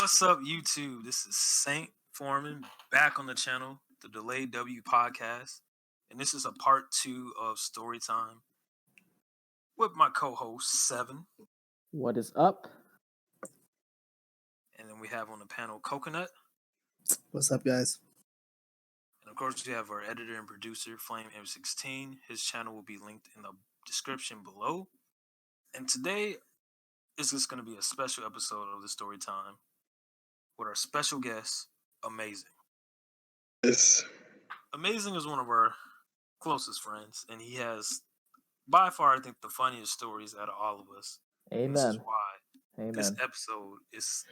What's up, YouTube? This is Saint Foreman back on the channel, the Delayed W podcast, and this is a part 2 of Story Time with my co-host Seven. What is up? And then we have on the panel Coconut. What's up, guys? And of course, we have our editor and producer Flame M16. His channel will be linked in the description below. And today is just going to be a special episode of the Story Time with our special guest, Amazing. Yes. Amazing is one of our closest friends, and he has, by far, I think, the funniest stories out of all of us. Amen. This is why Amen. this episode is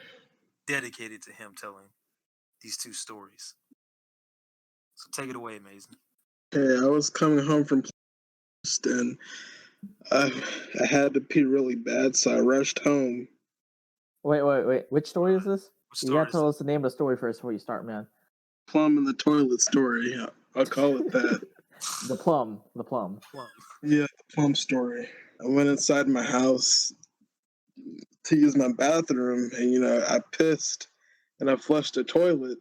dedicated to him telling these two stories. So take it away, Amazing. Hey, I was coming home from Plums and I had to pee really bad, so I rushed home. Wait. Which story is this? What You story gotta is tell it? us the name of the story first before you start, man. Plum in the toilet story. I'll call it that. The plum. Plum. Yeah, the Plum story. I went inside my house to use my bathroom, and I pissed and I flushed the toilet.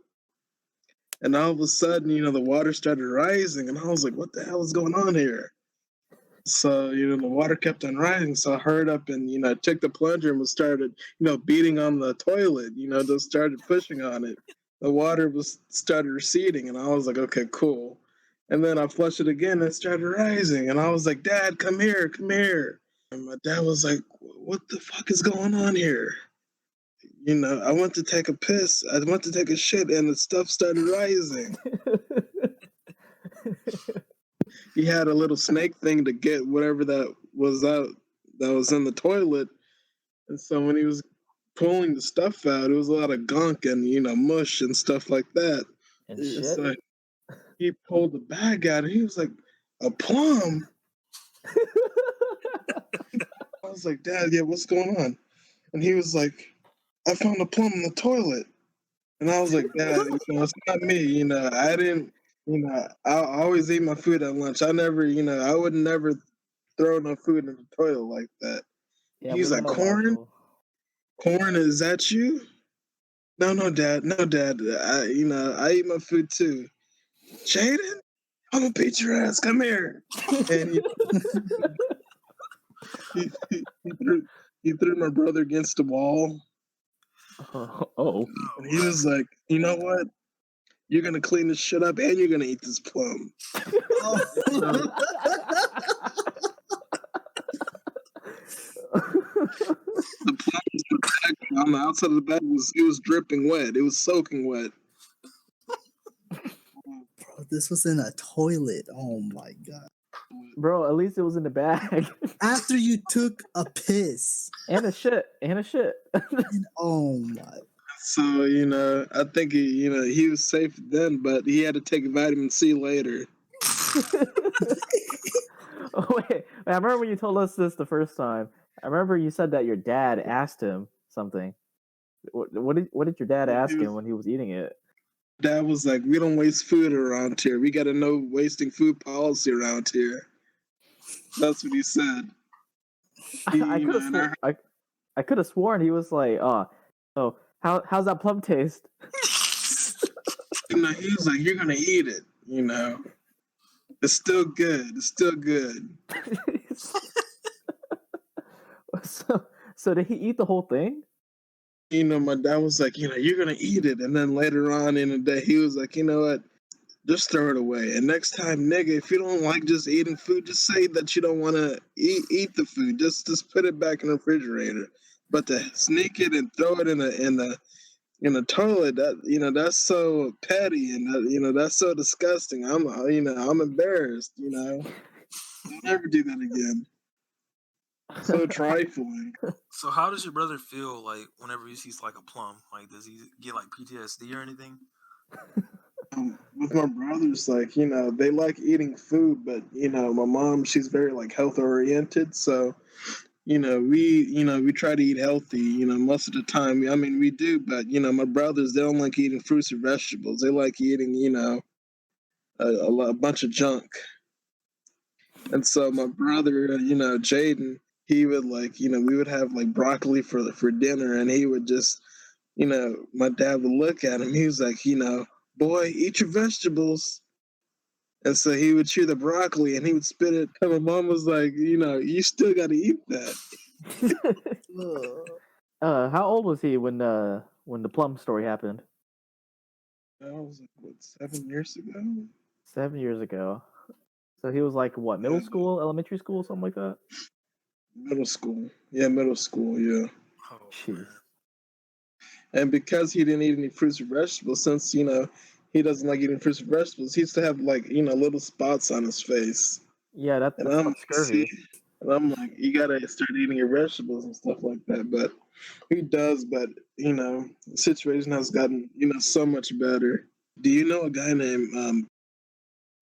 And all of a sudden, the water started rising, and I was like, what the hell is going on here? So, the water kept on rising, so I hurried up and, I took the plunger and started, beating on the toilet, just started pushing on it. The water started receding, and I was like, okay, cool. And then I flushed it again, and it started rising, and I was like, Dad, come here. And my dad was like, what the fuck is going on here? I went to take a piss. I went to take a shit, and the stuff started rising. He had a little snake thing to get whatever that was in the toilet. And so when he was pulling the stuff out, it was a lot of gunk and, mush and stuff like that. And And shit. so he pulled the bag out, and he was like, a plum? I was like, Dad, yeah, what's going on? And he was like, I found a plum in the toilet. And I was like, Dad, it's not me. I didn't, I always eat my food at lunch. I never, I would never throw no food in the toilet like that. Yeah, He's we like, don't know, corn? Marshall. Corn, is that you? No, Dad. I eat my food too. Jaden, I'm gonna beat your ass. Come here. And he threw my brother against the wall. Oh. And he was like, you know what? You're gonna clean this shit up, and you're gonna eat this plum. The plum was protected. On the outside of the bag it was dripping wet. It was soaking wet. Bro, this was in a toilet. Oh my god. Bro, at least it was in the bag. After you took a piss. and a shit. Oh my. So, I think he was safe then, but he had to take vitamin C later. Oh, wait. I remember when you told us this the first time. I remember you said that your dad asked him something. What did your dad ask him when he was eating it? Dad was like, we don't waste food around here. We got a no wasting food policy around here. That's what he said. I could have sworn he was like, so how's that plum taste? He was like, you're gonna eat it. It's still good. So did he eat the whole thing? My dad was like, you're gonna eat it. And then later on in the day, he was like, you know what? Just throw it away. And next time, nigga, if you don't like just eating food, just say that you don't want to eat the food. Just put it back in the refrigerator. But to sneak it and throw it in the toilet, that's so petty, and that's so disgusting. I'm embarrassed. I'll never do that again. So trifling. So how does your brother feel like whenever he sees like a plum? Like, does he get like PTSD or anything? With my brothers, like, they like eating food, but my mom, she's very like health oriented, so we try to eat healthy, most of the time. I mean, we do, but my brothers, they don't like eating fruits or vegetables. They like eating a bunch of junk. And so my brother, Jaden, he would like, we would have like broccoli for dinner, and he would just my dad would look at him. He was like, boy, eat your vegetables. And so he would chew the broccoli and he would spit it. And my mom was like, you still got to eat that. How old was he when the Plum Story happened? That was like, what, 7 years ago? 7 years ago. So he was like what, middle school, elementary school, something like that? Middle school. Yeah, middle school, yeah. Oh, Jeez. man. And because he didn't eat any fruits or vegetables, since, he doesn't like eating fruits or vegetables, he used to have like, little spots on his face. Yeah, And that's I'm called like, see, scurvy. and I'm like, you gotta start eating your vegetables and stuff like that. But he does, but the situation has gotten, so much better. Do you know a guy named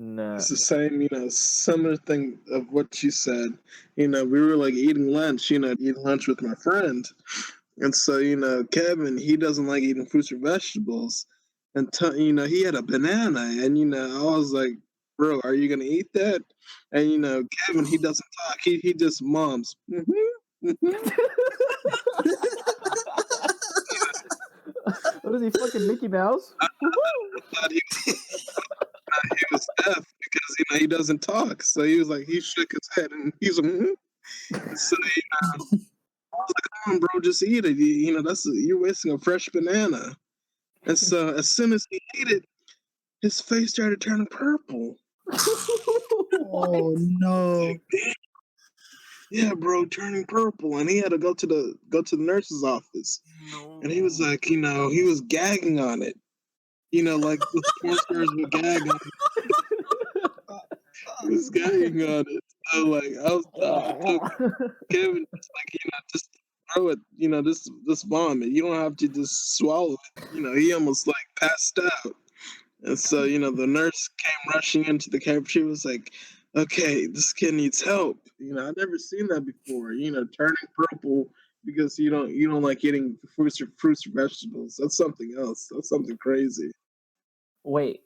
Nah. it's the same, similar thing of what you said. We were like eating lunch, eating lunch with my friend. And so, Kevin, he doesn't like eating fruits or vegetables. And, he had a banana. And, I was like, bro, are you going to eat that? And, Kevin, he doesn't talk. He just moms. What is he, fucking Mickey Mouse? Thought he was deaf because, he doesn't talk. So he was like, he shook his head and he's like, And so, I was like, come on, bro, just eat it. You're wasting a fresh banana. And so as soon as he ate it, his face started turning purple. Oh no. Yeah, bro, turning purple, and he had to go to the nurse's office, No. and he was like, he was gagging on it, like the porn stars would gag on it. He was gagging on it. So like, I told Kevin, just throw it, this vomit. You don't have to just swallow it. He almost like passed out. And so, the nurse came rushing into the cafeteria, was like, okay, this kid needs help. I've never seen that before. Turning purple because you don't like eating fruits or vegetables. That's something else. That's something crazy. Wait,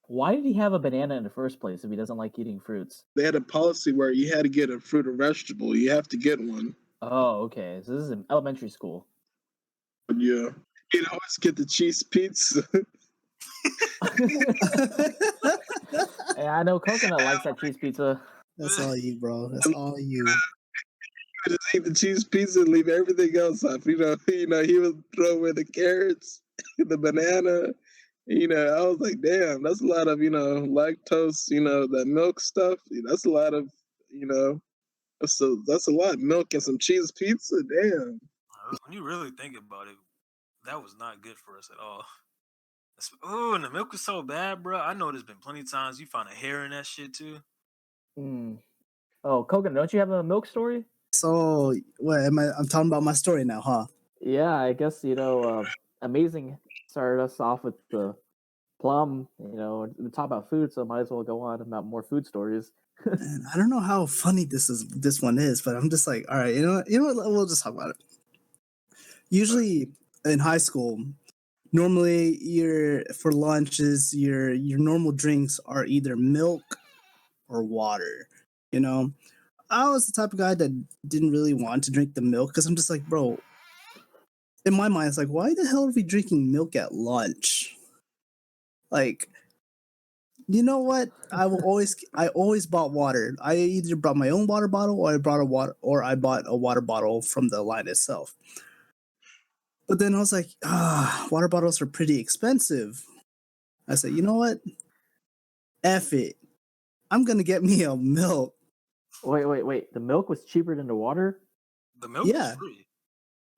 why did he have a banana in the first place if he doesn't like eating fruits? They had a policy where you had to get a fruit or vegetable. You have to get one. Oh, okay. So this is in elementary school. But yeah. You'd always get the cheese pizza. Hey, I know Coconut likes that cheese pizza. That's all you, bro. That's all you. Just eat the cheese pizza and leave everything else off. He would throw away the carrots, the banana. I was like, damn, that's a lot of, lactose, that milk stuff. That's a lot of, that's a lot. Milk and some cheese pizza. Damn. When you really think about it, that was not good for us at all. Oh, and the milk was so bad, bro. I know there's been plenty of times you find a hair in that shit too. Mm. Oh, Coconut, don't you have a milk story? So, what am I? I'm talking about my story now, huh? Yeah, I guess, Amazing started us off with the Plum. We talk about food, so might as well go on about more food stories. And I don't know how funny this one is, but I'm just like, all right, you know what? We'll just talk about it. Usually in high school, normally for lunches, your normal drinks are either milk or water. I was the type of guy that didn't really want to drink the milk because I'm just like, bro. In my mind, it's like, why the hell are we drinking milk at lunch? Like, you know what? I always bought water. I either brought my own water bottle or I bought a water bottle from the line itself. But then I was like, water bottles are pretty expensive. I said, you know what? F it. I'm gonna get me a milk. Wait. The milk was cheaper than the water? The milk was Yeah. free.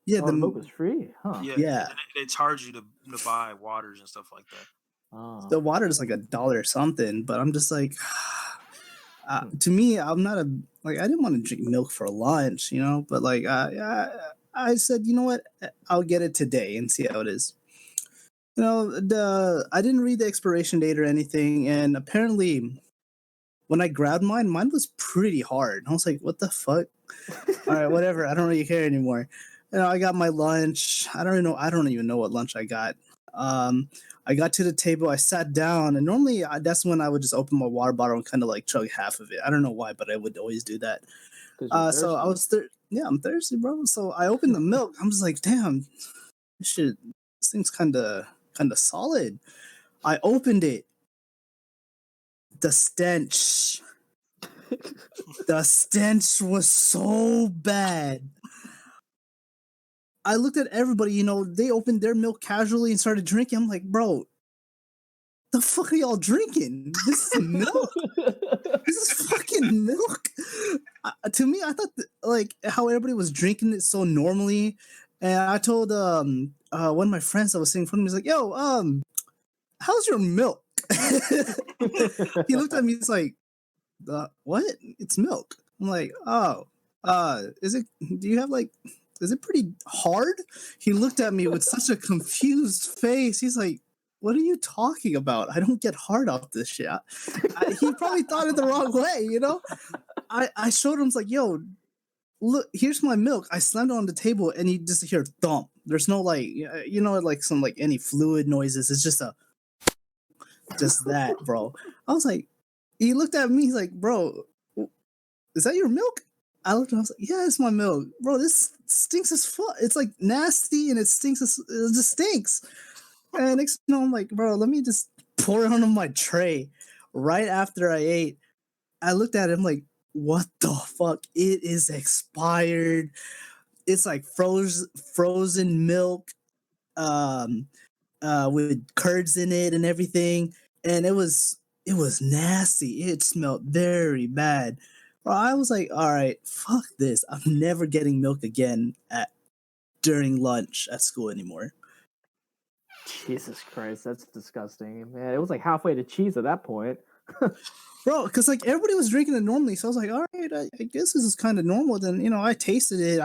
Yeah, Oh, the milk was free, huh? Yeah. And they charge you to buy waters and stuff like that. Oh. the water is like $1 something, but I'm just like, to me, I'm not I didn't want to drink milk for lunch, but like, I said, you know what? I'll get it today and see how it is. I didn't read the expiration date or anything, and apparently, when I grabbed mine was pretty hard. I was like, what the fuck? All right, whatever. I don't really care anymore. I got my lunch. I don't even know what lunch I got. I got to the table. I sat down, and normally that's when I would just open my water bottle and kind of like chug half of it. I don't know why, but I would always do that. So I was, I'm thirsty, bro. So I opened the milk. I'm just like, damn, this shit this thing's kind of solid. I opened it. The stench. The stench was so bad. I looked at everybody, you know, they opened their milk casually and started drinking. I'm like, bro, the fuck are y'all drinking? This is milk. This is fucking milk. To me, I thought like how everybody was drinking it so normally, and I told one of my friends that was sitting in front of me, he's like, "Yo, how's your milk?" He looked at me, he's like, "What? It's milk." I'm like, "Oh, is it? Do you have like?" Is it pretty hard? He looked at me with such a confused face. He's like, what are you talking about? I don't get hard off this shit. He probably thought it the wrong way, you know? I showed him, I was like, yo, look, here's my milk. I slammed it on the table and you just hear thump. There's no like, you know, like some like any fluid noises. It's just that, bro. I was like, he looked at me, he's like, bro, is that your milk? I looked and I was like, yeah, it's my milk. Bro, this stinks as fuck. It's like nasty and it stinks it just stinks. And next thing you know, I'm like, bro, let me just pour it onto my tray. Right after I ate, I looked at it, I'm like, what the fuck? It is expired. It's like frozen milk, with curds in it and everything. And it was nasty. It smelled very bad. Bro, I was like, all right, fuck this. I'm never getting milk again during lunch at school anymore. Jesus Christ, that's disgusting, man. It was like halfway to cheese at that point. Bro, because like everybody was drinking it normally, so I was like, all right, I guess this is kind of normal. Then, you know, I tasted it.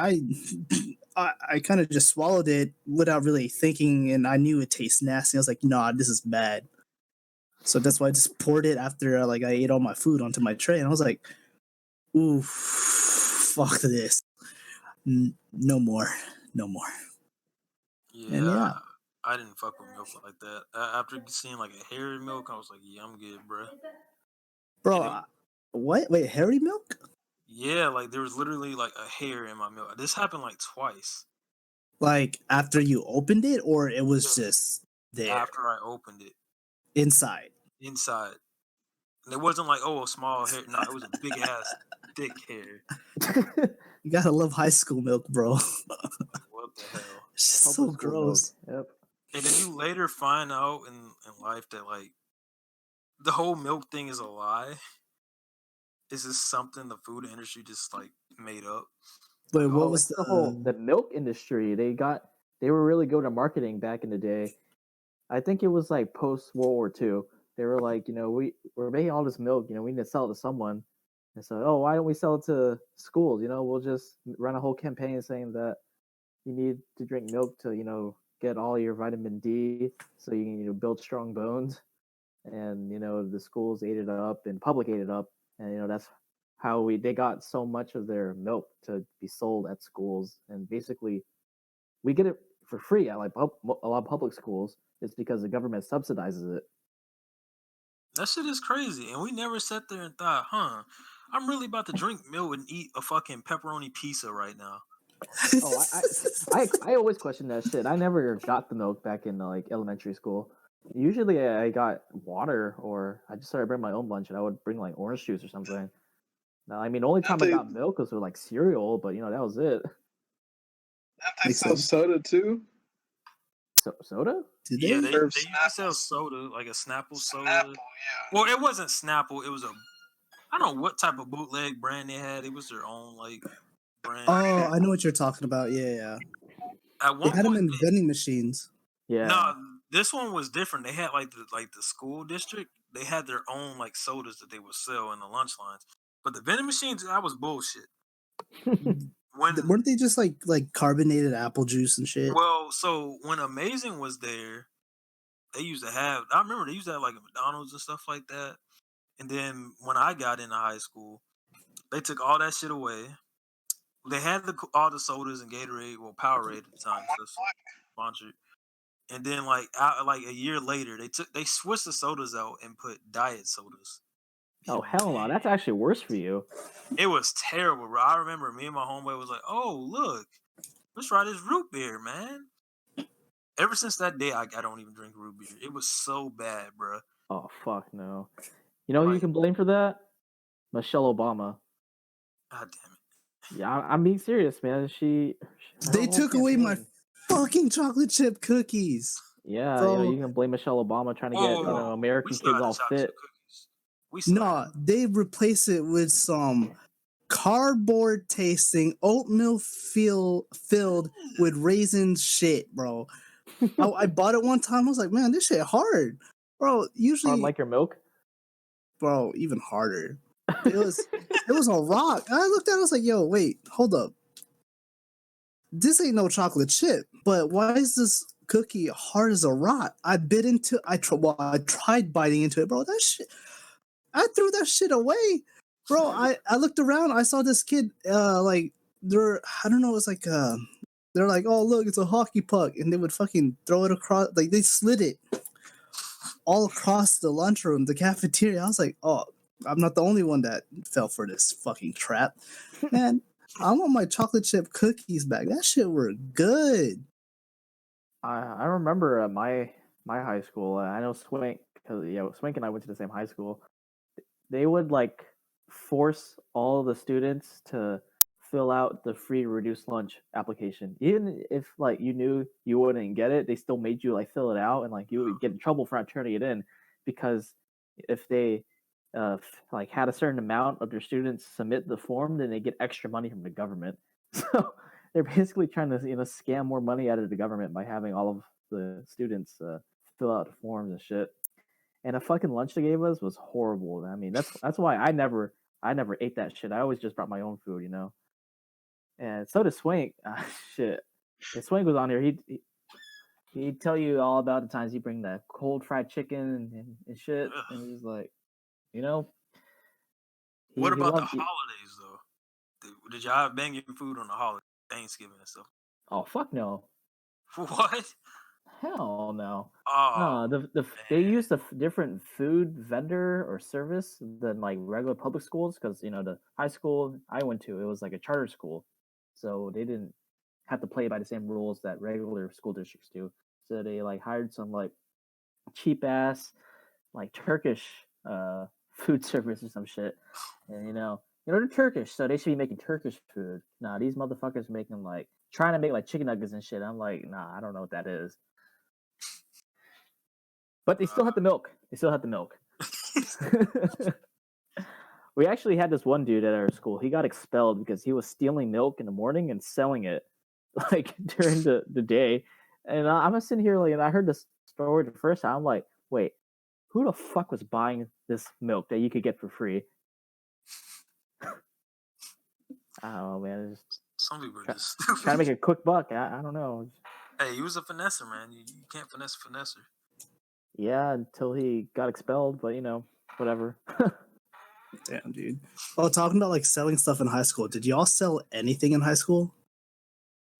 I kind of just swallowed it without really thinking, and I knew it tastes nasty. I was like, nah, this is bad. So that's why I just poured it after like I ate all my food onto my tray, and I was like, ooh, fuck this. No more. Yeah, And yeah, I didn't fuck with milk like that. After seeing like a hairy milk, I was like, yeah, I'm good, bro. bro, And it, what? Wait, hairy milk? yeah, like there was literally like a hair in my milk. This happened like twice. Like after you opened it, or it was Yeah, just there after I opened it inside? inside, and it wasn't like a small hair. No, it was a big ass thick hair. You gotta love high school milk, bro. Like what the hell? It's just so Public school milk. gross. Yep. And then you later find out in life that like the whole milk thing is a lie. Is this something the food industry just like made up? Wait, Like, what Oh, oh, was it's the whole the milk industry. They were really good at marketing back in the day. I think it was like post World War II. They were like, you know, we're making all this milk, you know, we need to sell it to someone. And so, oh, why don't we sell it to schools? You know, we'll just run a whole campaign saying that you need to drink milk to, you know, get all your vitamin D so you can, you know, build strong bones. And, you know, the schools ate it up and public ate it up. And, you know, that's how they got so much of their milk to be sold at schools. And basically, we get it for free at like a lot of public schools. It's because the government subsidizes it. that shit is crazy. And we never sat there and thought, huh, I'm really about to drink milk and eat a fucking pepperoni pizza right now. Oh, I always question that shit. I never got the milk back in like elementary school. Usually, I got water, or I just started bringing my own lunch, and I would bring like orange juice or something. Now, I mean, the only time I got milk was with like cereal, but you know that was it. They Makes sell sense. soda too. Soda? Did Yeah, they? they Or usually sell soda, like a Snapple soda. Snapple, yeah. Well, it wasn't Snapple. It was I don't know what type of bootleg brand they had. It was their own like brand. Oh, I know what you're talking about. Yeah. At They one had them point, in vending machines. Yeah. no, this one was different. They had like the school district. They had their own like sodas that they would sell in the lunch lines. But the vending machines, that was bullshit. When Weren't they just like carbonated apple juice and shit? so when Amazing was there, they used to have. I remember they used to have like a McDonald's and stuff like that. And then when I got into high school, they took all that shit away. They had all the sodas and Gatorade, well, Powerade at the time, so sponsored. And then like a year later, they switched the sodas out and put diet sodas. Oh And hell no, that's actually worse for you. it was terrible, bro. I remember me and my homeboy was like, "Oh look, let's try this root beer, man." Ever since that day, I don't even drink root beer. It was so bad, bro. Oh fuck no. You know who you Like, can blame for that? Michelle Obama. god damn it. Yeah, I'm being serious, man. Her They whole took away my campaign. fucking chocolate chip cookies, Yeah, bro. you can blame Michelle Obama trying to Whoa, get whoa, whoa. We American still kids had the all chocolate fit. chip cookies. We still had Nah, they replace it with some cardboard tasting oatmeal filled with raisin shit, bro. I bought it one time. I was like, man, this shit hard, bro. Hard Usually, like your milk. bro, even harder. It was a rock. I looked at it, I was like, yo, wait, hold up. This ain't no chocolate chip, but why is this cookie hard as a rock? I bit into I tried biting into it, bro. That shit, I threw that shit away. Bro, I looked around, I saw this kid like they're I don't know, it's like they're like, oh look, it's a hockey puck, and they would fucking throw it across, like they slid it all across the lunchroom, the cafeteria. I was like, oh, I'm not the only one that fell for this fucking trap. Man, I want my chocolate chip cookies back. That shit were good. I remember at my high school. I know Swank because Swank and I went to the same high school. They would like force all the students to fill out the free reduced lunch application, even if like you knew you wouldn't get it. They still made you like fill it out, and like you would get in trouble for not turning it in because if they like had a certain amount of their students submit the form, then they get extra money from the government. So they're basically trying to scam more money out of the government by having all of the students fill out the forms and shit. And the fucking lunch they gave us was horrible. I mean, that's why I never ate that shit. I always just brought my own food, you know. And so did Swank. Shit, if Swank was on here, he'd tell you all about the times he bring that cold fried chicken and shit, Ugh. and he's like, you know, What he about the loved. holidays though? Did y'all have banging food on the holiday, Thanksgiving and stuff? Oh fuck no, What? hell no. Oh No, they man. used a different food vendor or service than like regular public schools because the high school I went to, it was like a charter school, so they didn't have to play by the same rules that regular school districts do. So they like hired some like cheap ass like Turkish food service or some shit, and they're Turkish, so they should be making Turkish food. Nah, these motherfuckers making like trying to make like chicken nuggets and shit. I'm like, nah, I don't know what that is. But they still Uh, had the milk. They still had the milk. We actually had this one dude at our school. He got expelled because he was stealing milk in the morning and selling it like during the day. And I'm sitting here like, and I heard this story the first time. I'm like, wait, who the fuck was buying this milk that you could get for free? I don't know, man. Just some people are try, just trying to make stupid. a quick buck. I don't know. Hey, he was a finesser, man. You can't finesse a finesser. Yeah, until he got expelled, but whatever. Damn, dude. Oh, talking about like selling stuff in high school. Did y'all sell anything in high school?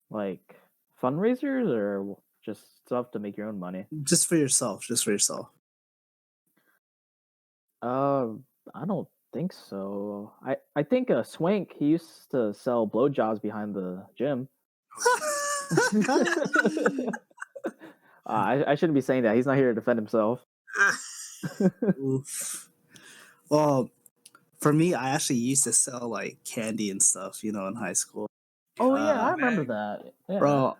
Like fundraisers or just stuff to make your own money. Just for yourself. Just for yourself. Uh, I don't think so. I think Swank he used to sell blowjobs behind the gym. I shouldn't be saying that. He's not here to defend himself. Oof. Well, for me, I actually used to sell like candy and stuff, in high school. Oh yeah, I Uh, remember that. Yeah. bro,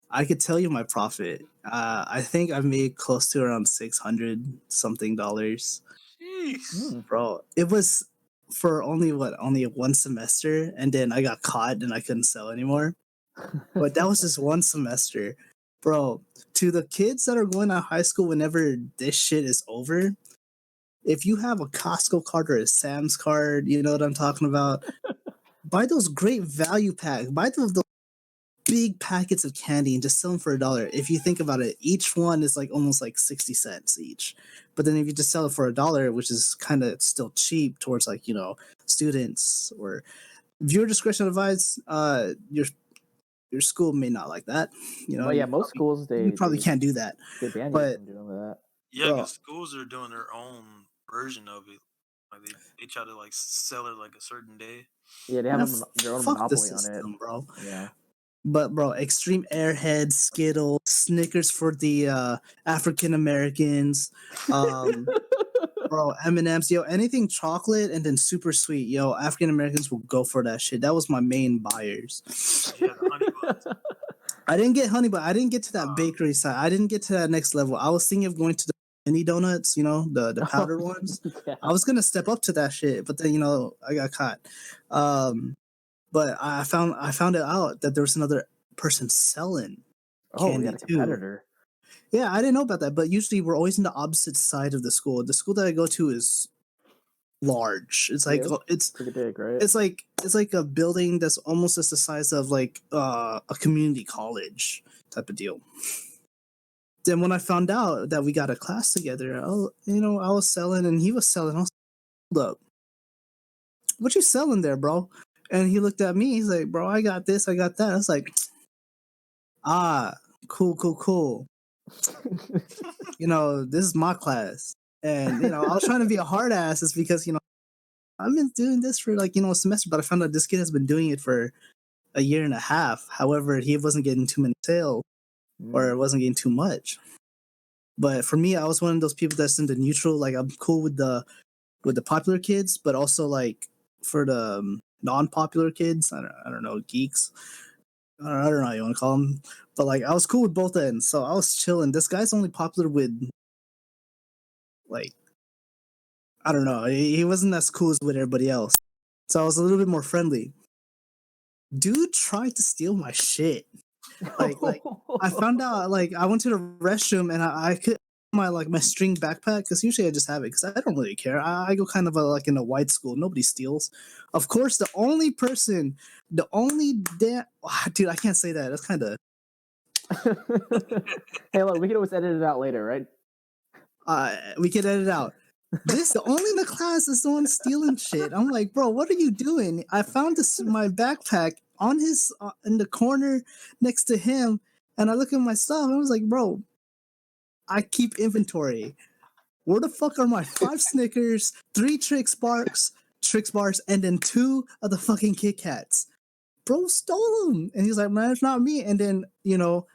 I could tell you my profit. I think I made close to around 600 something dollars. Jeez. Bro, it was for only one semester, and then I got caught and I couldn't sell anymore. But that was just one semester. Bro, to the kids that are going to high school whenever this shit is over, if you have a Costco card or a Sam's card, you know what I'm talking about, buy those great value packs. Buy those big packets of candy and just sell them for $1. If you think about it, each one is like almost like 60 cents each. But then if you just sell it for $1, which is kind of still cheap towards like, students or viewer discretion advised, your school may not like that. Well, yeah, most schools You they probably they can't do that. they ban you But from doing that. Yeah, bro, because schools are doing their own version of it. Like they try to like sell it like a certain day. Yeah, they have man, their own fuck the monopoly on it. system, bro. Yeah. But bro, extreme airhead, Skittles, Snickers for the African Americans, bro, M&Ms, yo, anything chocolate and then super sweet, yo, African Americans will go for that shit. That was my main buyers. Yeah, the honey buns. I didn't get honey, but I didn't get to that bakery side. I didn't get to that next level. I was thinking of going to the mini donuts, you know, the powdered ones. Yeah. I was gonna step up to that shit, but then you know I got caught. But I found it out that there was another person selling Oh, we candy had a too. competitor. Yeah, I didn't know about that, but usually we're always in the opposite side of the school. The school that I go to is large. It's like Yeah, it's pretty big, right? it's like a building that's almost just the size of like a community college type of deal. Then when I found out that we got a class together, I was selling and he was selling. I was like, hold up, what you selling there, bro? And he looked at me. He's like, bro, I got this, I got that. I was like, ah, cool, cool, cool. You know, this is my class. And, you know, I was trying to be a hard ass is because, you know, I've been doing this for like, you know, a semester, but I found out this kid has been doing it for a year and a half. However, he wasn't getting too many sales or it wasn't getting too much. But for me, I was one of those people that's in the neutral. Like I'm cool with the popular kids, but also like for the non-popular kids, I don't know, geeks. I don't know how you want to call them, but like I was cool with both ends, so I was chilling. This guy's only popular with like I don't know, he wasn't as cool as with everybody else, so I was a little bit more friendly. Dude tried to steal my shit. Like I found out like I went to the restroom and I could my string backpack because usually I just have it because I don't really care. I go kind of like in a white school. Nobody steals. Of course, the only dude, I can't say that. That's kind of Hey, look, we can always edit it out later, right? we could edit out. The only in the class is the one stealing shit. I'm like, bro, what are you doing? I found my backpack on his in the corner next to him, and I look at my stuff. And I was like, bro, I keep inventory. Where the fuck are my 5 Snickers, 3 Trix bars, and then 2 of the fucking Kit Kats? Bro stole them, and he's like, man, it's not me. And then you know,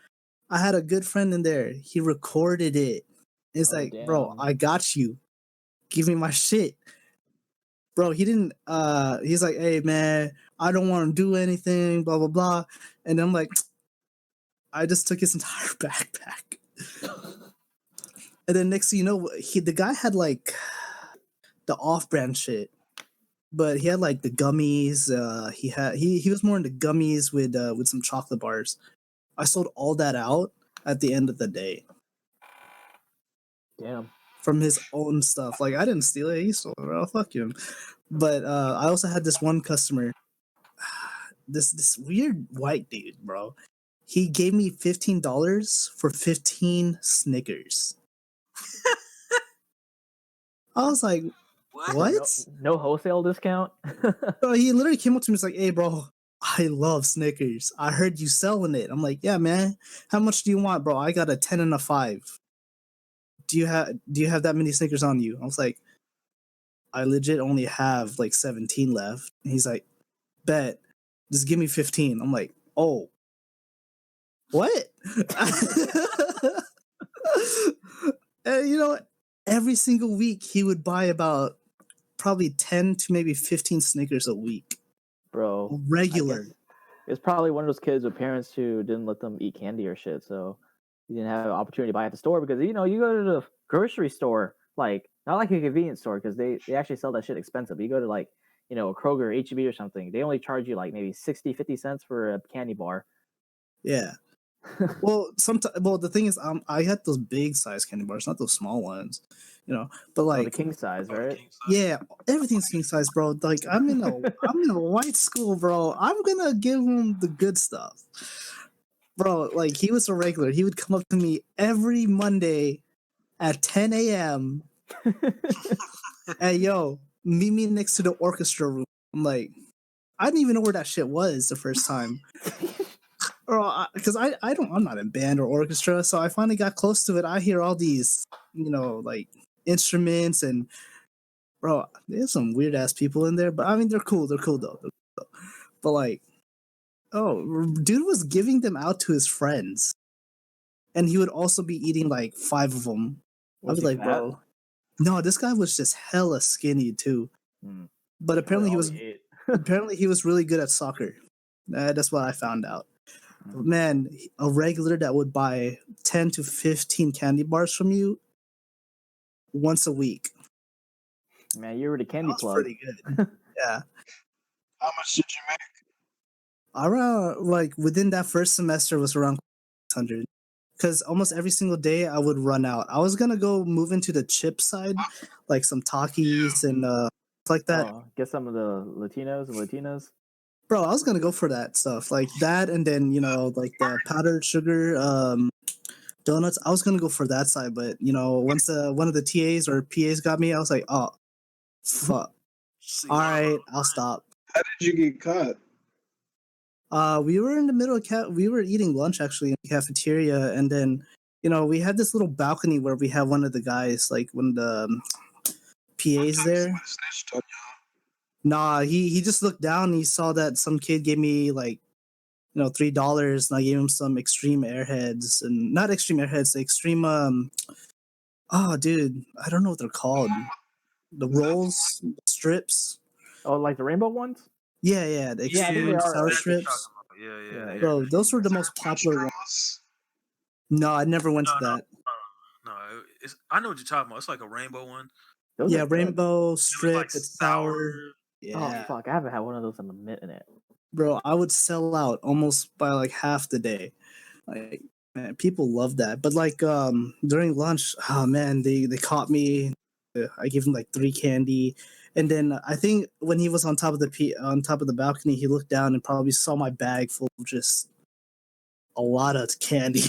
I had a good friend in there. He recorded it. It's Oh, like, bro, damn. I got you. Give me my shit. Bro, he didn't he's like, hey man, I don't want to do anything, blah blah blah. And I'm like, I just took his entire backpack. And then next thing you know, the guy had like the off-brand shit, but he had like the gummies. He was more into gummies with some chocolate bars. I sold all that out at the end of the day Damn. from his own stuff. Like I didn't steal it; he stole it. Bro, fuck him. But I also had this one customer, this weird white dude, bro. He gave me $15 for 15 Snickers. I was like, What? what? No wholesale discount? Bro, he literally came up to me and was like, hey, bro, I love Snickers. I heard you selling it. I'm like, yeah, man. How much do you want, bro? I got a 10 and a 5. Do you have that many Snickers on you? I was like, I legit only have like 17 left. And he's like, bet. Just give me 15. I'm like, oh, what? And you know, every single week he would buy about probably 10 to maybe 15 Snickers a week. Bro. Regular. It's probably one of those kids with parents who didn't let them eat candy or shit, so you didn't have an opportunity to buy at the store because you know you go to the grocery store, like not like a convenience store because they actually sell that shit expensive. You go to like you know a Kroger, HEB or something, they only charge you like maybe 60, 50 cents for a candy bar. Yeah. Well, the thing is, I had those big size candy bars, not those small ones, you know. But Oh, the like, king size, Oh, the right? king size. yeah, everything's king size, bro. Like, I'm in a white school, bro. I'm gonna give him the good stuff, bro. Like, he was a regular. He would come up to me every Monday at 10 a.m. Hey, yo, meet me next to the orchestra room. I'm like, I didn't even know where that shit was the first time. Because I'm not in band or orchestra, so I finally got close to it. I hear all these, you know, like instruments and bro, there's some weird ass people in there, but I mean they're cool. They're cool though. But like, Oh, dude was giving them out to his friends, and he would also be eating like 5 of them. I'd Was be he like, fat? bro, no, this guy was just hella skinny too. Hmm. But That's probably apparently he all was he ate. apparently he was really good at soccer. That's what I found out. Hmm. Man, a regular that would buy 10 to 15 candy bars from you once a week. Man, you were the That candy was plug. pretty good. Yeah. How much did you make? Around like within that first semester was around 600 because almost every single day I would run out. I was gonna go move into the chip side, like some Takis and stuff like that. Oh, get some of the Latinos and Latinas. Bro, I was gonna go for that stuff like that, and then like the powdered sugar donuts. I was gonna go for that side, but once one of the TAs or PAs got me, I was like, oh fuck. See, All right, I'll stop. How did you get caught? We were in the middle of we were eating lunch actually in the cafeteria, and then we had this little balcony where we had one of the guys, like one of the One PAs time there. somebody snitched on Nah, he just looked down and he saw that some kid gave me like $3, and I gave him some extreme airheads, and not extreme airheads, the extreme oh dude, I don't know what they're called. The you. Is that the rolls, strips. Oh, like the rainbow ones? Yeah, the Yeah, I think they extreme are sour that's what you're strips. talking about. Yeah, yeah, Yeah, they're Bro, those were the is most there French popular ones. draws? No, I never went no, to that. no. It's, I know what you're talking about. It's like a rainbow one. those are Yeah, good. rainbow It was like strip. It's sour. sour. Oh Yeah, fuck, I haven't had one of those in a minute. bro, I would sell out almost by like half the day. Like, man, people love that. But like during lunch, oh man, they caught me. I gave him like 3 candy, and then I think when he was on top of on top of the balcony, he looked down and probably saw my bag full of just a lot of candy.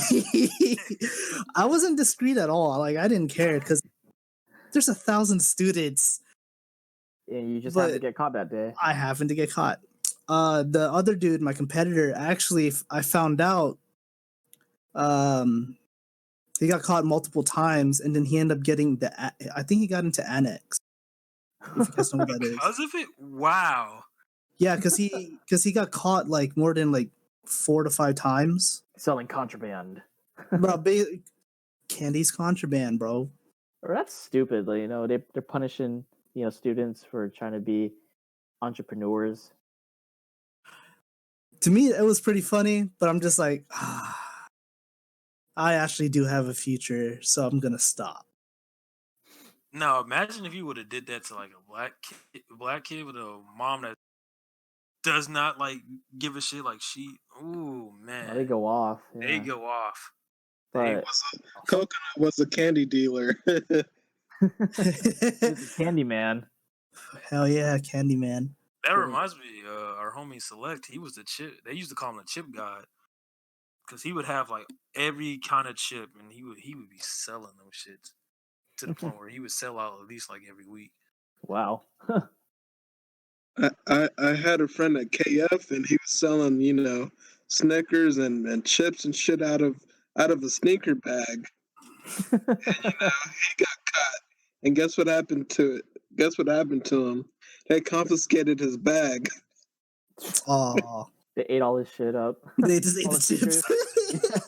I wasn't discreet at all. Like I didn't care because there's 1,000 students, And you just have to but get caught that day. I happened to get caught. The other dude, my competitor, actually, I found out. Um, he got caught multiple times, and then he ended up getting I think he got into annex. If you guys know what that is. Because of it? Wow. Yeah, because he got caught like more than like 4 to 5 times. Selling contraband. Bro, candy's contraband, bro. Or that's stupid. Like, they're punishing students for trying to be entrepreneurs. To me, it was pretty funny, but I'm just like, I actually do have a future, so I'm gonna stop. No, imagine if you would have did that to like a black kid with a mom that does not like give a shit. Like she, ooh man, They go off. they Yeah. go off. They But Coconut was a candy dealer. it's a candy man. Hell yeah, Candyman. that Yeah. reminds me, our homie Select. He was the chip. They used to call him the chip god because he would have like every kind of chip, and he would be selling those shits to the point where he would sell out at least like every week. Wow. I had a friend at KF and he was selling, Snickers and chips and shit out of a sneaker bag. He got caught. And guess what happened to it? Guess what happened to him? They confiscated his bag. Oh, They ate all this shit up. they just ate All the the chips.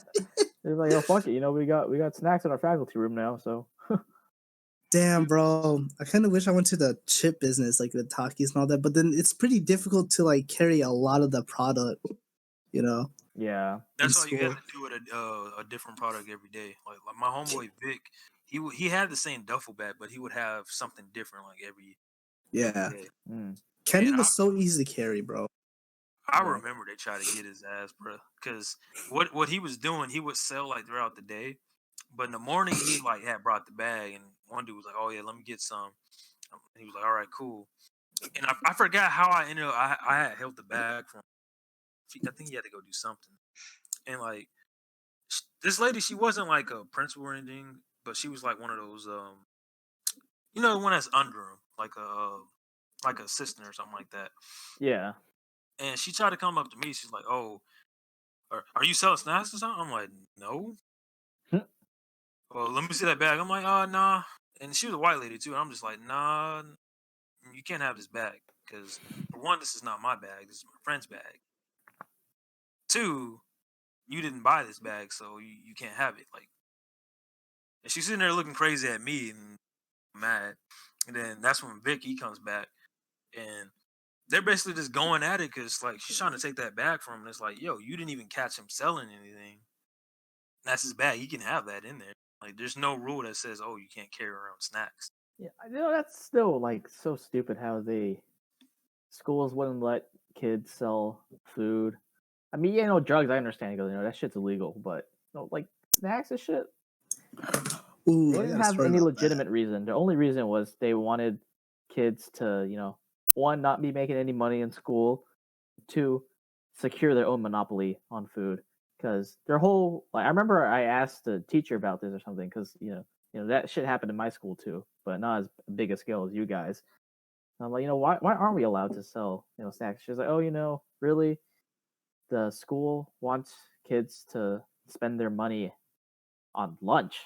They're like, oh fuck it, we got snacks in our faculty room now, so Damn, bro. I kind of wish I went to the chip business, like the Takis and all that. But then it's pretty difficult to like carry a lot of the product, in yeah. That's why you had school. to do it a different product every day. Like my homeboy Vic, he had the same duffel bag, but he would have something different like every Yeah, day. Mm, candy And was so easy to carry, bro. I yeah. remember they tried to get his ass, bro, because what he was doing, he would sell like throughout the day, but in the morning he like had brought the bag, and one dude was like, "Oh yeah, let me get some." And he was like, "All right, cool." And I forgot how I ended up. I had held the bag from. I think he had to go do something, and like this lady, she wasn't like a principal or anything, but she was like one of those, the one that's under him, like a assistant or something like that. Yeah. And she tried to come up to me. She's like, "Oh, are you selling snacks or something?" I'm like, "No." Well, let me see that bag. I'm like, nah. And she was a white lady too. And I'm just like, nah, you can't have this bag because for one, this is not my bag. This is my friend's bag. 2, you didn't buy this bag, so you can't have it. Like, and she's sitting there looking crazy at me and mad. And then that's when Vicky comes back, and they're basically just going at it because like she's trying to take that bag from him. And it's like, yo, you didn't even catch him selling anything. That's his bag. He can have that in there. Like, there's no rule that says, oh, you can't carry around snacks. Yeah, that's still like so stupid how schools wouldn't let kids sell food. I mean, drugs. I understand, that shit's illegal, but like snacks and shit. Ooh, They I didn't got a have story any about legitimate reason. The only reason was they wanted kids to, one, not be making any money in school, two, secure their own monopoly on food. Because their whole, like, I remember I asked the teacher about this or something, because that shit happened in my school too, but not as big a scale as you guys. And I'm like, why aren't we allowed to sell, snacks? She's like, oh, really? The school wants kids to spend their money on lunch.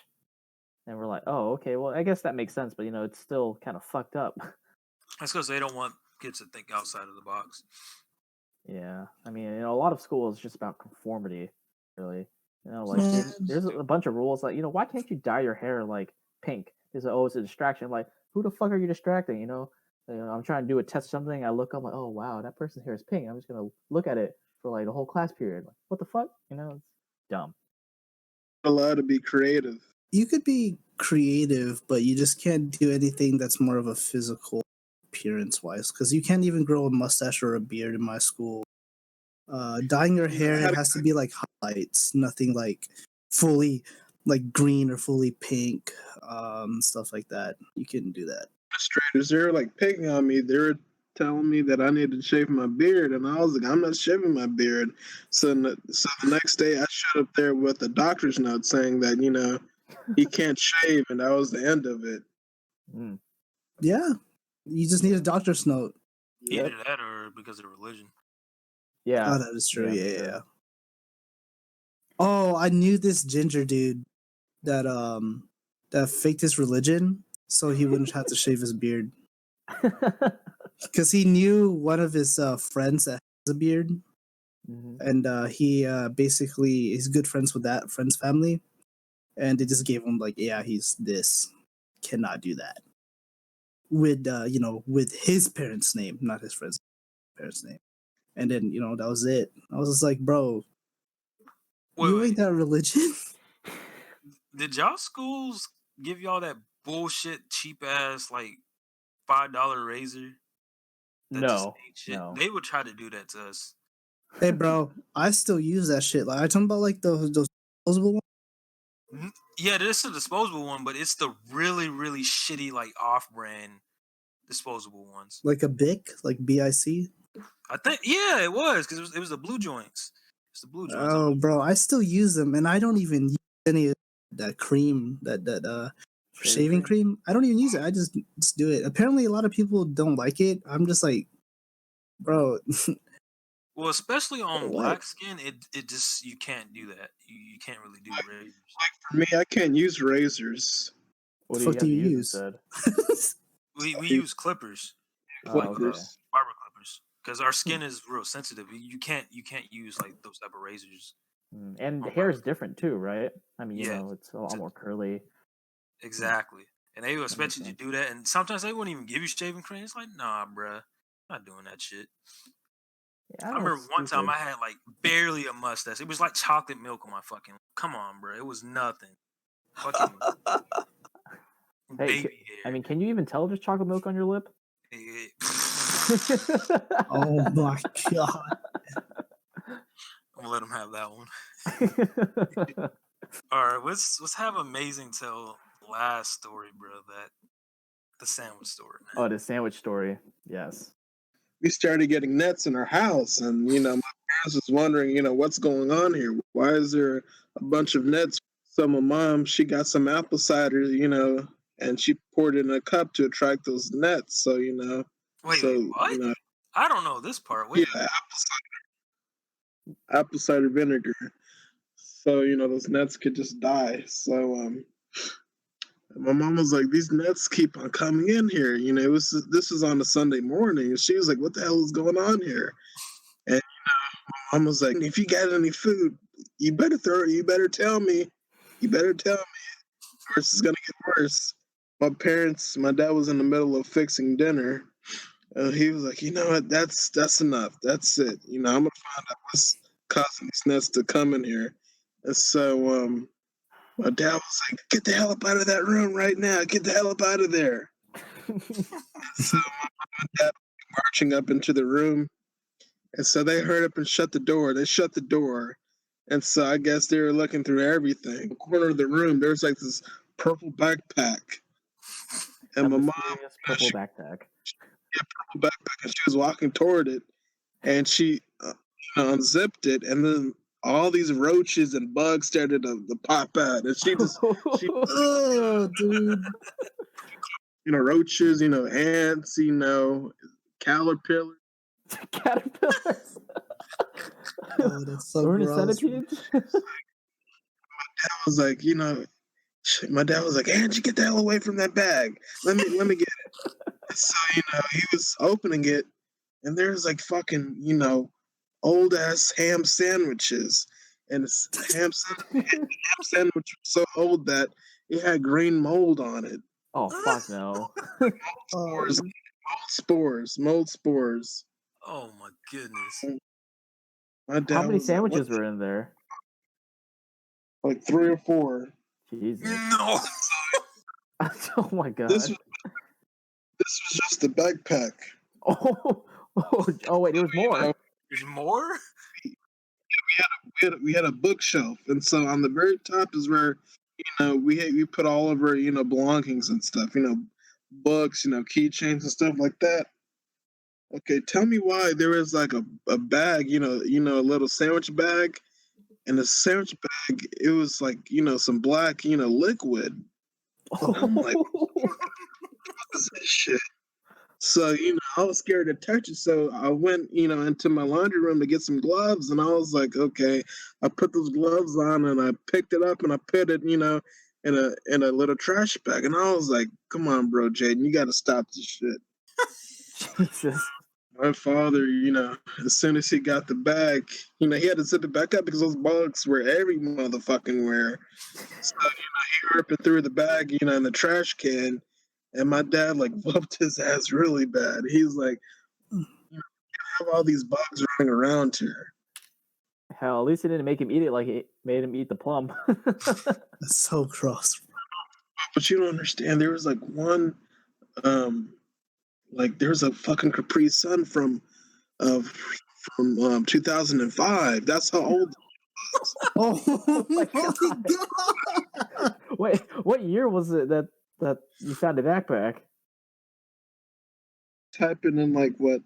And we're like, oh, okay, well, I guess that makes sense, but it's still kind of fucked up. That's because they don't want kids to think outside of the box. Yeah, I mean, a lot of school is just about conformity, really. Like Man. there's a bunch of rules, like why can't you dye your hair like pink? It's like, oh, it's a distraction. Like, who the fuck are you distracting? I'm trying to do a test or something. I look up, like, oh wow, that person's hair is pink. I'm just gonna look at it for like the whole class period. Like, what the fuck? It's dumb. Allowed to be creative. You could be creative, but you just can't do anything that's more of a physical appearance wise, because you can't even grow a mustache or a beard in my school. Dyeing your hair has to be like highlights, nothing like fully like green or fully pink, stuff like that. You couldn't do that. Administrators, they're like picking on me. They're telling me that I need to shave my beard, and I was like, I'm not shaving my beard. So the next day, I showed up there with a doctor's note saying that he can't shave, and that was the end of it. Mm. Yeah, you just need a doctor's note. Either that or because of religion. Yeah. Oh, that is true. Yeah, Yeah. Oh, I knew this ginger dude that faked his religion so he wouldn't have to shave his beard. Because he knew one of his friends that has a beard, and he basically is good friends with that friend's family, and they just gave him like, yeah, he's this, cannot do that with with his parents' name, not his friend's parents' name, and then that was it. I was just like, bro, you ain't that religion. Did y'all schools give y'all that bullshit cheap ass like $5 razor? That just ain't shit. No. They would try to do that to us. Hey, bro, I still use that shit. Like, I talking about like those disposable ones. Yeah, this is a disposable one, but it's the really, really shitty like off-brand disposable ones. Like a Bic, like BIC. I think it was because it was the blue joints. It's the blue joints. Oh, bro, I still use them, and I don't even use any of that cream, that shaving cream. I don't even use it. I just do it. Apparently, a lot of people don't like it. I'm just like, bro. Well, especially on black skin, it just you can't do that. You can't really do razors. Like for me, I can't use razors. What the fuck do you use? We use clippers. Clippers. Barber clippers. Because our skin is real sensitive. You can't use like those type of razors. And the hair is different too, right? I mean, it's a lot more curly. Exactly. And they will expect you to do that. And sometimes they wouldn't even give you shaving cream. It's like, nah, bruh. I'm not doing that shit. Yeah, I remember one time I had like barely a mustache. It was like chocolate milk on my fucking. Come on, bro. It was nothing. Fucking baby hair. I mean, can you even tell there's chocolate milk on your lip? Oh my god! I'm gonna let him have that one. All right, let's have Amazing tell last story, bro. The sandwich story. Man. Oh, the sandwich story. Yes. We started getting nets in our house, and my parents was wondering, what's going on here? Why is there a bunch of nets? So my mom, she got some apple cider, and she poured it in a cup to attract those nets. So Wait, what? I don't know this part. Wait. Yeah, apple cider vinegar. So those nets could just die. So my mom was like, these nets keep on coming in here. This was on a Sunday morning, and she was like, what the hell is going on here? And mom was like, if you got any food, you better tell me. You better tell me. Or it's gonna get worse. My dad was in the middle of fixing dinner. He was like, you know what, that's enough. That's it. I'm gonna find out what's causing these nuts to come in here. And so my dad was like, get the hell up out of that room right now. Get the hell up out of there. So my dad was marching up into the room. And so they hurried up and shut the door. They shut the door. And so I guess they were looking through everything. In the corner of the room, there's like this purple backpack. And my mom, purple backpack. purple backpack, and she was walking toward it. And she unzipped it. And then all these roaches and bugs started to pop out. And she Oh, dude. Roaches, ants, caterpillars. Caterpillars. Oh, that's so Or any gross. centipedes? I was like, my dad was like, Angie, get the hell away from that bag. Let me get it. So, he was opening it, and there's like fucking, old ass ham sandwiches. And it's ham sandwich was so old that it had green mold on it. Oh fuck no. Mold spores. Oh my goodness. My dad How many was like, sandwiches were in there? like 3 or 4. Jesus. No. Oh my god. This was just the backpack. Oh wait, there was more. There's more? We had a bookshelf, and so on the very top is where we put all of our belongings and stuff, books, keychains and stuff like that. Okay, tell me why there was like a bag, a little sandwich bag, and the sandwich bag, it was like some black liquid. I'm like, what is this shit? So, I was scared to touch it. So I went, into my laundry room to get some gloves. And I was like, okay, I put those gloves on and I picked it up and I put it, in a little trash bag. And I was like, come on, bro, Jaden, you got to stop this shit. Jesus. My father, as soon as he got the bag, he had to zip it back up because those bugs were every motherfucking where. So, he ripped it through the bag, in the trash can. And my dad like whooped his ass really bad. He's like, you have all these bugs running around here. Hell, at least it didn't make him eat it like it made him eat the plum. That's so gross. But you don't understand. There was like one, there's a fucking Capri Sun from 2005. That's how old. Oh my God. Wait, what year was it that you found the backpack? Type it in like what,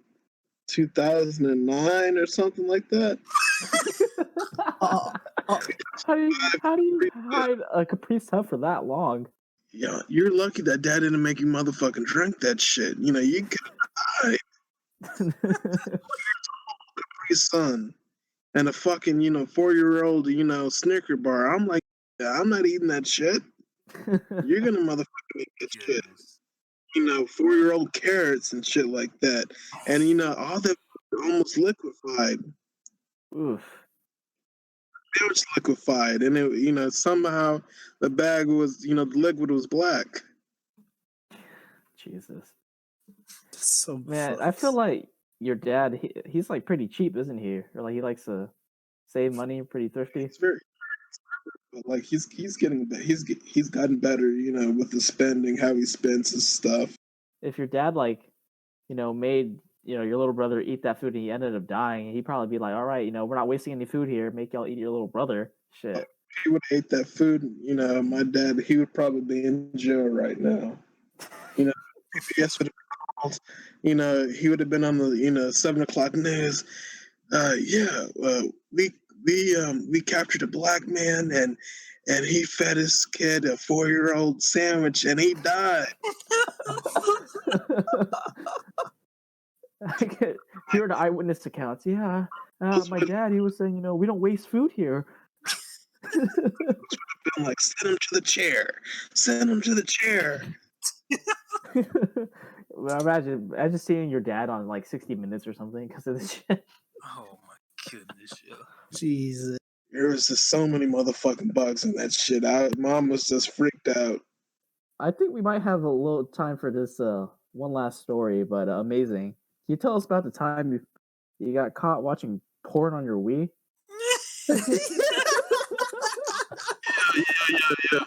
2009 or something like that. How do you hide a Capri Sun for that long? Yeah, you're lucky that dad didn't make you motherfucking drink that shit. You could hide Capri Sun and a fucking 4-year-old Snicker bar. I'm like, yeah, I'm not eating that shit. You're gonna motherfucking eat that shit. 4-year-old carrots and shit like that. And all that almost liquefied. Oof. It was liquefied, and it somehow the bag was the liquid was black. Jesus. That's so Man, gross. I feel like your dad, he's like pretty cheap, isn't he? Or like he likes to save money, pretty thrifty. It's very like he's gotten better, with the spending, how he spends his stuff. If your dad made your little brother eat that food and he ended up dying, he'd probably be like, all right, we're not wasting any food here, make y'all eat your little brother. Shit. If he would have ate that food, my dad, he would probably be in jail right now. Yes, would have called, he would have been on the 7 o'clock news. We captured a black man and he fed his kid a 4-year-old sandwich and he died. Here are the eyewitness accounts. Yeah, my dad, he was saying, we don't waste food here. Been like, send him to the chair. Send him to the chair. Well, imagine seeing your dad on like 60 Minutes or something because of this shit. Oh my Goodness, yo. Jesus. There was just so many motherfucking bugs in that shit. Mom was just freaked out. I think we might have a little time for this one last story, but amazing. Can you tell us about the time you got caught watching porn on your Wii? Yeah.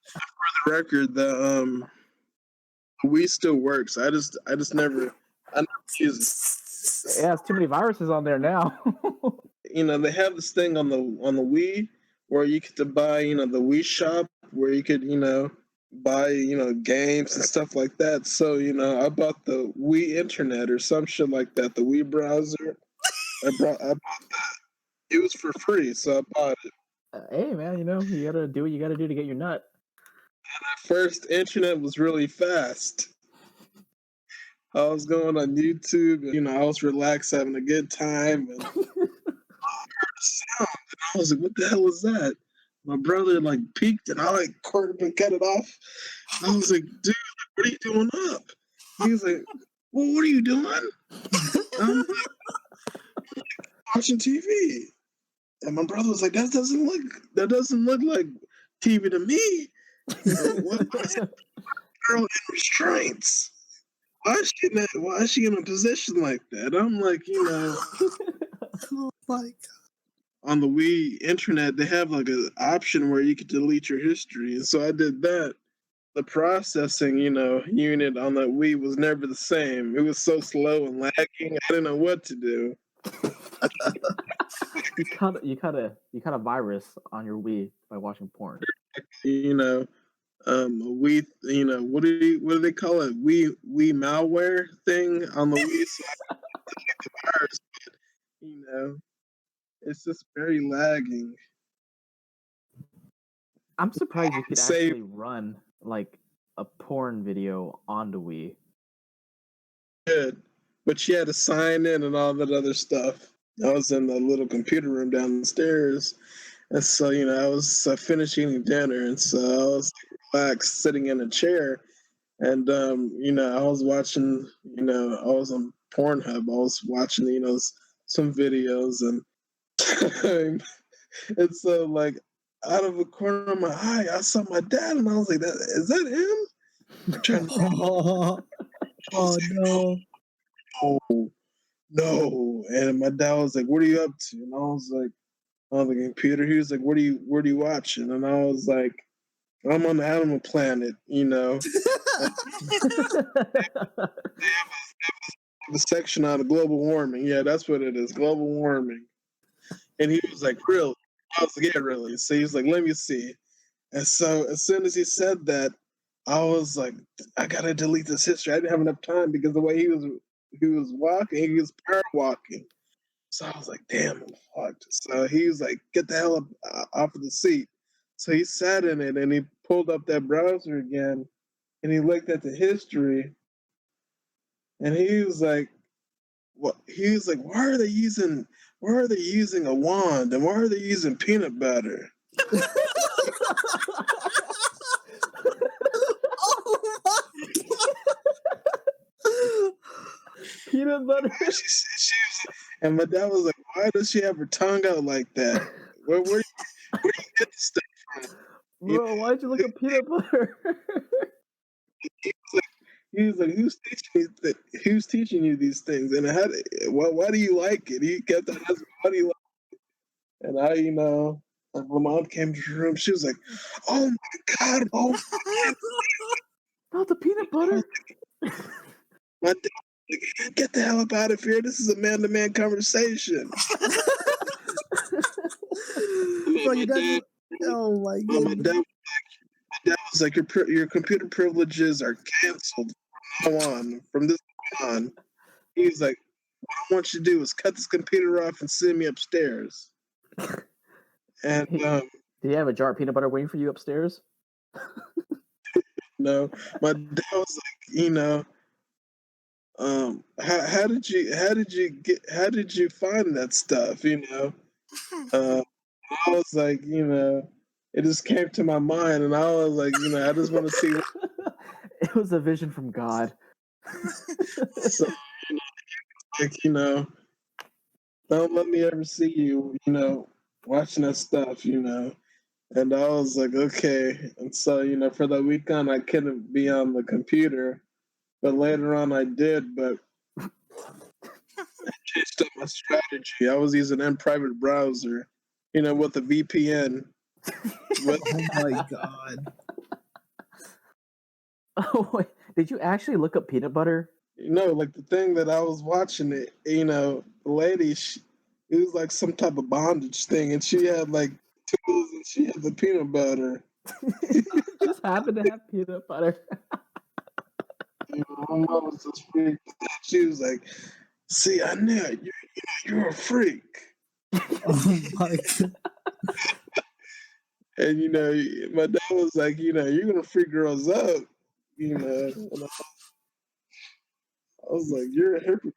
For the record, the Wii still works. I just never use it. It has too many viruses on there now. They have this thing on the Wii where you get to buy, the Wii shop where you could, buy, games and stuff like that. So, I bought the Wii Internet or some shit like that, the Wii browser. I bought that. It was for free, so I bought it. Hey man, you gotta do what you gotta do to get your nut. First internet was really fast. I was going on YouTube, and, I was relaxed, having a good time, and I heard a sound, and I was like, "What the hell was that?" My brother peeked, and I cut it off. I was like, "Dude, what are you doing up?" He was like, "Well, what are you doing?" I'm like, "Watching TV." And my brother was like, "That doesn't look like TV to me." What girl in restraints? Why is she in a position like that? I'm like, Oh my god. on the Wii internet, they have an option where you could delete your history. And so I did that. The processing, unit on that Wii was never the same. It was so slow and lagging. I didn't know what to do. You caught a virus on your Wii by watching porn. Wii, what do they call it? Wii malware thing on the Wii. So I delete the virus, but, it's just very lagging. I'm surprised you could Save. actually run like a porn video on the Wii. Good, but she had to sign in and all that other stuff. I was in the little computer room downstairs, and so I was finishing dinner, and so I was relaxed, sitting in a chair, and I was watching, I was on Pornhub. I was watching, some videos, and and so out of the corner of my eye, I saw my dad, and I was like, "Is that him?" Trying to, Oh no. oh no. And my dad was like, "What are you up to?" And I was like, on the computer. He was like, "What are you watching?" And I was like, "I'm on the Animal Planet, the section on global warming. Yeah, that's what it is, global warming." And he was like, "Really?" I was like, "Yeah, really." So he was like, "Let me see." And so as soon as he said that, I was like, "I gotta delete this history." I didn't have enough time because the way he was walking, he was power walking. So I was like, "Damn, I'm fucked." So he was like, "Get the hell up off of the seat." So he sat in it and he pulled up that browser again and he looked at the history and he was like, "What?" He was like, "Why are they using a wand and why are they using peanut butter?" Oh my Peanut butter. And my dad was like, "Why does she have her tongue out like that? Where do you get this stuff from?" Bro, why'd you look at peanut butter? He was like, "Who's teaching you these things? And why do you like it?" He kept on asking, "Why do you like it?" And I, like my mom came to the room, she was like, "Oh my god, oh Not the peanut butter. my dad, like, get the hell up out of here. This is a man-to-man conversation." Bro, your dad. Oh my But my goodness. dad was like, your computer privileges are canceled from now on. From this point on, he's like, "What I want you to do is cut this computer off and send me upstairs." And Did you have a jar of peanut butter waiting for you upstairs? no, my dad was like, how did you find that stuff? I was like, it just came to my mind, and I was like, I just want to see. It was a vision from God. So, like, don't let me ever see you, watching that stuff, And I was like, okay. And so, for the weekend, I couldn't be on the computer, but later on I did, but I changed up my strategy. I was using in private browser, with a VPN. With, Oh my god. Oh, wait, did you actually look up peanut butter? like the thing that I was watching it, the lady, it was like some type of bondage thing, and she had like tools and she had the peanut butter. Just happened to have peanut butter. My mom was just freaked out. She was like, see, I knew it. You're a freak. Oh my god. And my dad was like, you're gonna freak girls up. And I was like, you're a hypocrite.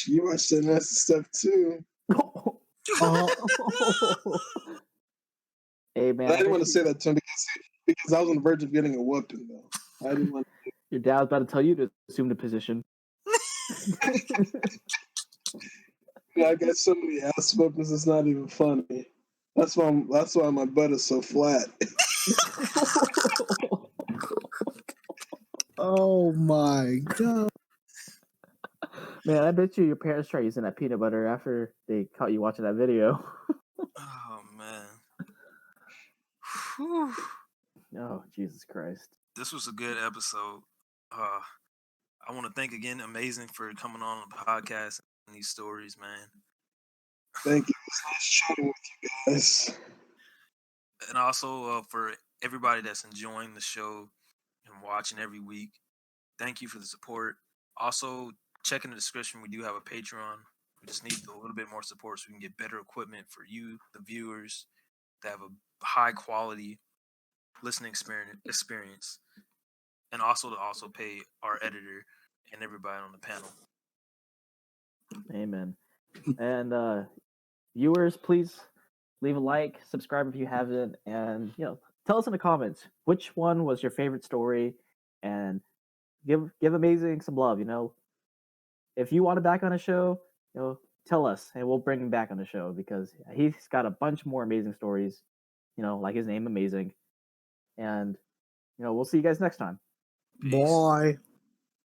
You watch that nasty stuff too. Oh, Hey But man, I I didn't want bet to say that to him because I was on the verge of getting a whooping though. I didn't want. your dad was about to tell you to assume the position. I got so many ass whoopings. It's not even funny. That's why my butt is so flat. oh my god. Man, I bet you your parents tried using that peanut butter after they caught you watching that video. Oh man. Whew. Oh, Jesus Christ. This was a good episode. Uh, I want to thank again Amazing for coming on the podcast and these stories, man. Thank you. It's nice chatting with you guys. And also for everybody that's enjoying the show and watching every week. Thank you for the support. Also, check in the description. We do have a Patreon. We just need a little bit more support so we can get better equipment for you, the viewers, to have a high quality listening experience, and also to pay our editor and everybody on the panel. Amen. And viewers, please leave a like, subscribe if you haven't, and tell us in the comments which one was your favorite story, and give Amazing some love. If you want him back on a show, tell us, and we'll bring him back on the show because he's got a bunch more amazing stories. Like his name, Amazing, and we'll see you guys next time. Peace. Boy.